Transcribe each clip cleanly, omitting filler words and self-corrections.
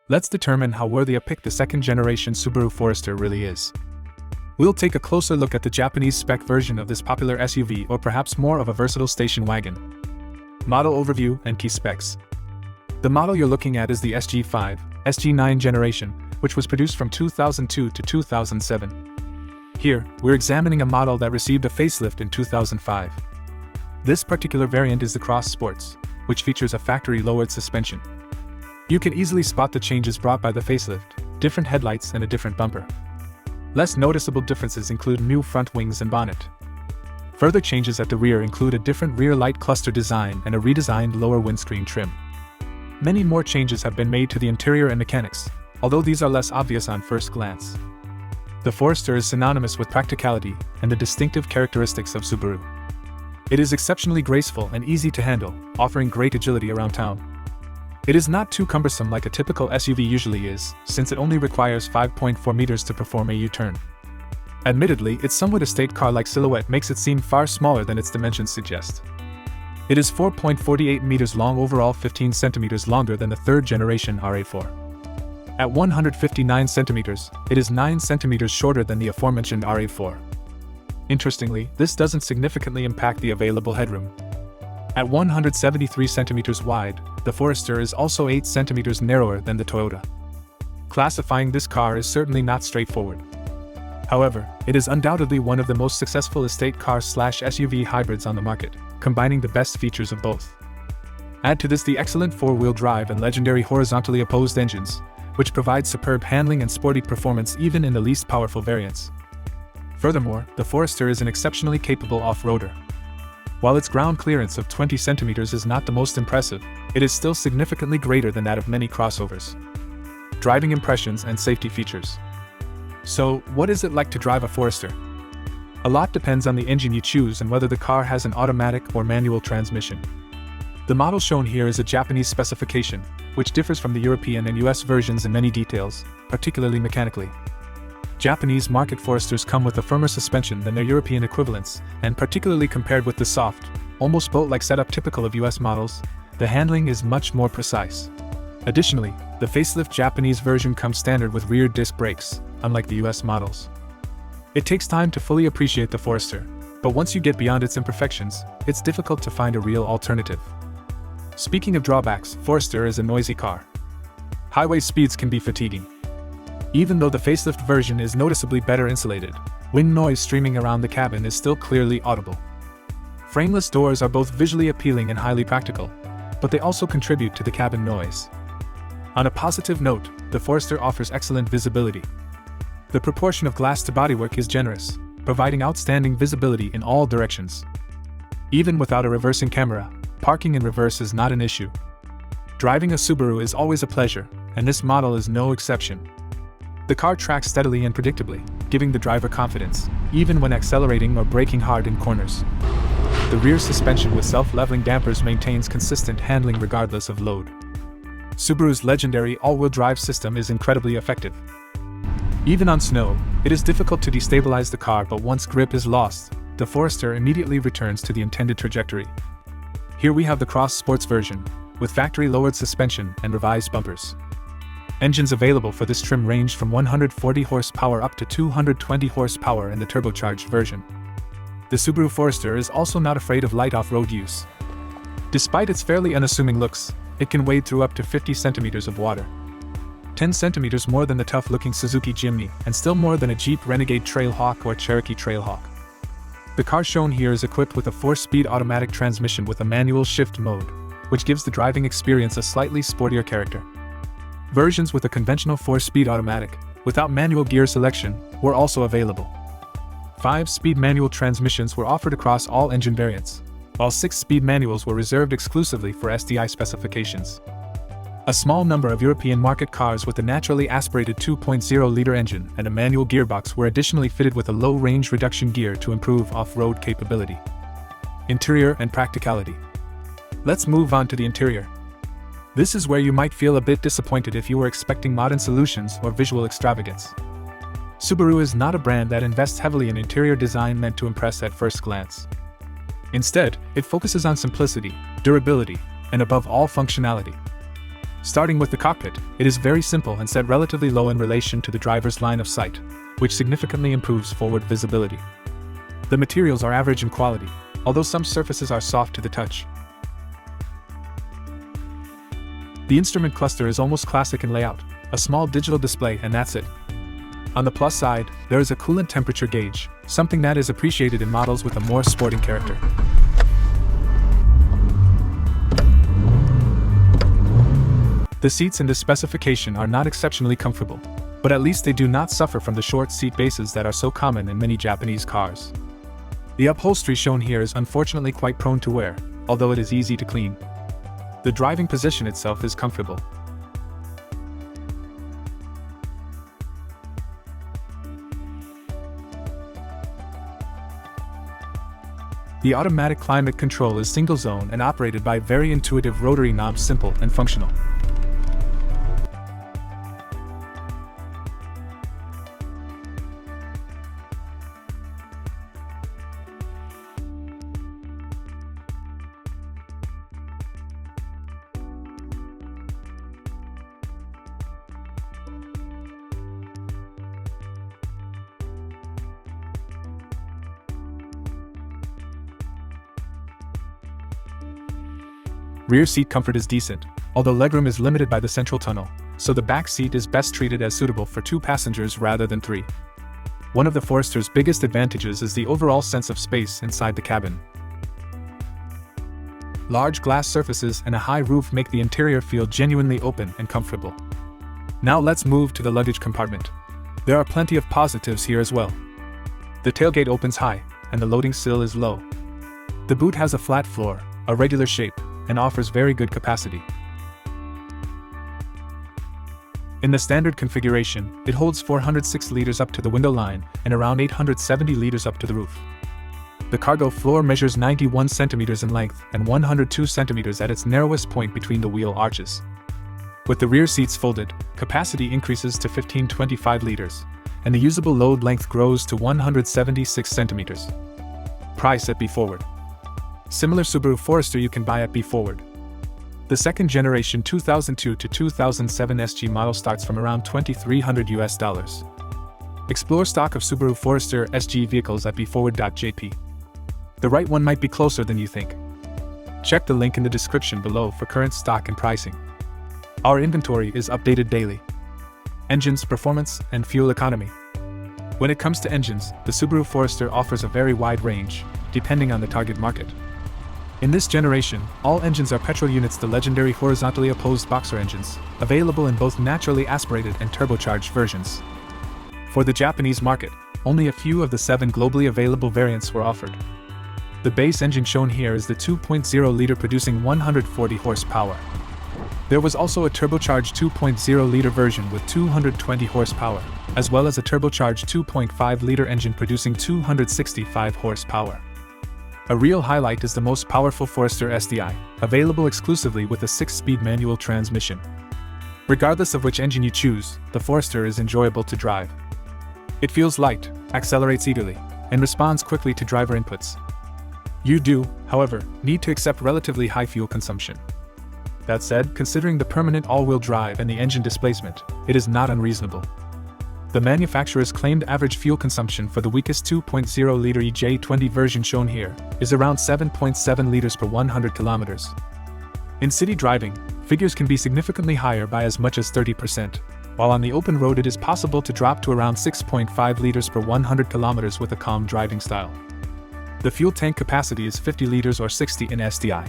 Let's determine how worthy a pick the second-generation Subaru Forester really is. We'll take a closer look at the Japanese spec version of this popular SUV, or perhaps more of a versatile station wagon. Model overview and key specs. The model you're looking at is the SG5, SG9 generation, which was produced from 2002 to 2007. Here, we're examining a model that received a facelift in 2005. This particular variant is the Cross Sports, which features a factory-lowered suspension. You can easily spot the changes brought by the facelift: different headlights and a different bumper. Less noticeable differences include new front wings and bonnet. Further changes at the rear include a different rear light cluster design and a redesigned lower windscreen trim. Many more changes have been made to the interior and mechanics, although these are less obvious on first glance. The Forester is synonymous with practicality and the distinctive characteristics of Subaru. It is exceptionally graceful and easy to handle, offering great agility around town. It is not too cumbersome like a typical SUV usually is, since it only requires 5.4 meters to perform a U-turn. Admittedly, its somewhat estate car-like silhouette makes it seem far smaller than its dimensions suggest. It is 4.48 meters long overall, 15 centimeters longer than the third-generation RA4. At 159 centimeters, it is 9 centimeters shorter than the aforementioned RA4. Interestingly, this doesn't significantly impact the available headroom. At 173 centimeters wide, the Forester is also 8 centimeters narrower than the Toyota. Classifying this car is certainly not straightforward. However, it is undoubtedly one of the most successful estate car/SUV hybrids on the market, combining the best features of both. Add to this the excellent four-wheel drive and legendary horizontally opposed engines, which provide superb handling and sporty performance even in the least powerful variants. Furthermore, the Forester is an exceptionally capable off-roader. While its ground clearance of 20 centimeters is not the most impressive, it is still significantly greater than that of many crossovers. Driving impressions and safety features. So, what is it like to drive a Forester? A lot depends on the engine you choose and whether the car has an automatic or manual transmission. The model shown here is a Japanese specification, which differs from the European and U.S. versions in many details, particularly mechanically. Japanese market Foresters come with a firmer suspension than their European equivalents, and particularly compared with the soft, almost boat-like setup typical of US models, the handling is much more precise. Additionally, the facelift Japanese version comes standard with rear disc brakes, unlike the US models. It takes time to fully appreciate the Forester, but once you get beyond its imperfections, it's difficult to find a real alternative. Speaking of drawbacks, Forester is a noisy car. Highway speeds can be fatiguing. Even though the facelift version is noticeably better insulated, wind noise streaming around the cabin is still clearly audible. Frameless doors are both visually appealing and highly practical, but they also contribute to the cabin noise. On a positive note, the Forester offers excellent visibility. The proportion of glass to bodywork is generous, providing outstanding visibility in all directions. Even without a reversing camera, parking in reverse is not an issue. Driving a Subaru is always a pleasure, and this model is no exception. The car tracks steadily and predictably, giving the driver confidence, even when accelerating or braking hard in corners. The rear suspension with self-leveling dampers maintains consistent handling regardless of load. Subaru's legendary all-wheel drive system is incredibly effective. Even on snow, it is difficult to destabilize the car, but once grip is lost, the Forester immediately returns to the intended trajectory. Here we have the Cross Sports version, with factory-lowered suspension and revised bumpers. Engines available for this trim range from 140 horsepower up to 220 horsepower in the turbocharged version. The Subaru Forester is also not afraid of light off-road use. Despite its fairly unassuming looks, it can wade through up to 50 centimeters of water. 10 centimeters more than the tough-looking Suzuki Jimny, and still more than a Jeep Renegade Trailhawk or Cherokee Trailhawk. The car shown here is equipped with a 4-speed automatic transmission with a manual shift mode, which gives the driving experience a slightly sportier character. Versions with a conventional 4-speed automatic, without manual gear selection, were also available. 5-speed manual transmissions were offered across all engine variants, while 6-speed manuals were reserved exclusively for SDI specifications. A small number of European market cars with a naturally aspirated 2.0-liter engine and a manual gearbox were additionally fitted with a low-range reduction gear to improve off-road capability. Interior and practicality. Let's move on to the interior. This is where you might feel a bit disappointed if you were expecting modern solutions or visual extravagance. Subaru is not a brand that invests heavily in interior design meant to impress at first glance. Instead, it focuses on simplicity, durability, and above all functionality. Starting with the cockpit, it is very simple and set relatively low in relation to the driver's line of sight, which significantly improves forward visibility. The materials are average in quality, although some surfaces are soft to the touch. The instrument cluster is almost classic in layout, a small digital display and that's it. On the plus side, there is a coolant temperature gauge, something that is appreciated in models with a more sporting character. The seats in this specification are not exceptionally comfortable, but at least they do not suffer from the short seat bases that are so common in many Japanese cars. The upholstery shown here is unfortunately quite prone to wear, although it is easy to clean. The driving position itself is comfortable. The automatic climate control is single zone and operated by very intuitive rotary knobs, simple and functional. Rear seat comfort is decent, although legroom is limited by the central tunnel, so the back seat is best treated as suitable for 2 passengers rather than 3. One of the Forester's biggest advantages is the overall sense of space inside the cabin. Large glass surfaces and a high roof make the interior feel genuinely open and comfortable. Now let's move to the luggage compartment. There are plenty of positives here as well. The tailgate opens high, and the loading sill is low. The boot has a flat floor, a regular shape, and offers very good capacity. In the standard configuration, it holds 406 liters up to the window line and around 870 liters up to the roof. The cargo floor measures 91 centimeters in length and 102 centimeters at its narrowest point between the wheel arches. With the rear seats folded, capacity increases to 1525 liters, and the usable load length grows to 176 centimeters. Price at BEFORWARD. Similar Subaru Forester you can buy at BEFORWARD. The second generation 2002 to 2007 SG model starts from around $2,300. Explore stock of Subaru Forester SG vehicles at BEFORWARD.JP. The right one might be closer than you think. Check the link in the description below for current stock and pricing. Our inventory is updated daily. Engines, performance, and fuel economy. When it comes to engines, the Subaru Forester offers a very wide range, depending on the target market. In this generation, all engines are petrol units, the legendary horizontally opposed boxer engines, available in both naturally aspirated and turbocharged versions. For the Japanese market, only a few of the 7 globally available variants were offered. The base engine shown here is the 2.0-liter producing 140 horsepower. There was also a turbocharged 2.0-liter version with 220 horsepower, as well as a turbocharged 2.5-liter engine producing 265 horsepower. A real highlight is the most powerful Forester SDI, available exclusively with a 6-speed manual transmission. Regardless of which engine you choose, the Forester is enjoyable to drive. It feels light, accelerates eagerly, and responds quickly to driver inputs. You do, however, need to accept relatively high fuel consumption. That said, considering the permanent all-wheel drive and the engine displacement, it is not unreasonable. The manufacturer's claimed average fuel consumption for the weakest 2.0-liter EJ20 version shown here is around 7.7 liters per 100 kilometers. In city driving, figures can be significantly higher by as much as 30%, while on the open road it is possible to drop to around 6.5 liters per 100 kilometers with a calm driving style. The fuel tank capacity is 50 liters or 60 in SDI.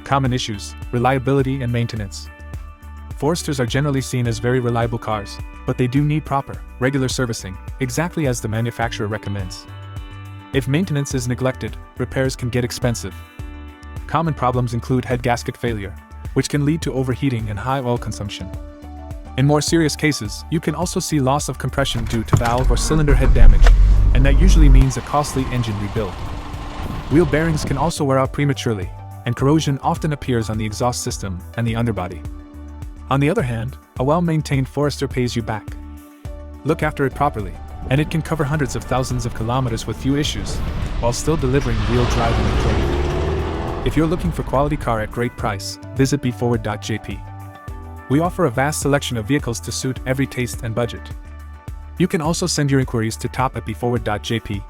Common issues: reliability and maintenance. Foresters are generally seen as very reliable cars, but they do need proper, regular servicing, exactly as the manufacturer recommends. If maintenance is neglected, repairs can get expensive. Common problems include head gasket failure, which can lead to overheating and high oil consumption. In more serious cases, you can also see loss of compression due to valve or cylinder head damage, and that usually means a costly engine rebuild. Wheel bearings can also wear out prematurely, and corrosion often appears on the exhaust system and the underbody. On the other hand, a well-maintained Forester pays you back. Look after it properly, and it can cover hundreds of thousands of kilometers with few issues, while still delivering real driving enjoyment. If you're looking for quality car at great price, visit BEFORWARD.JP. We offer a vast selection of vehicles to suit every taste and budget. You can also send your inquiries to top@BEFORWARD.JP.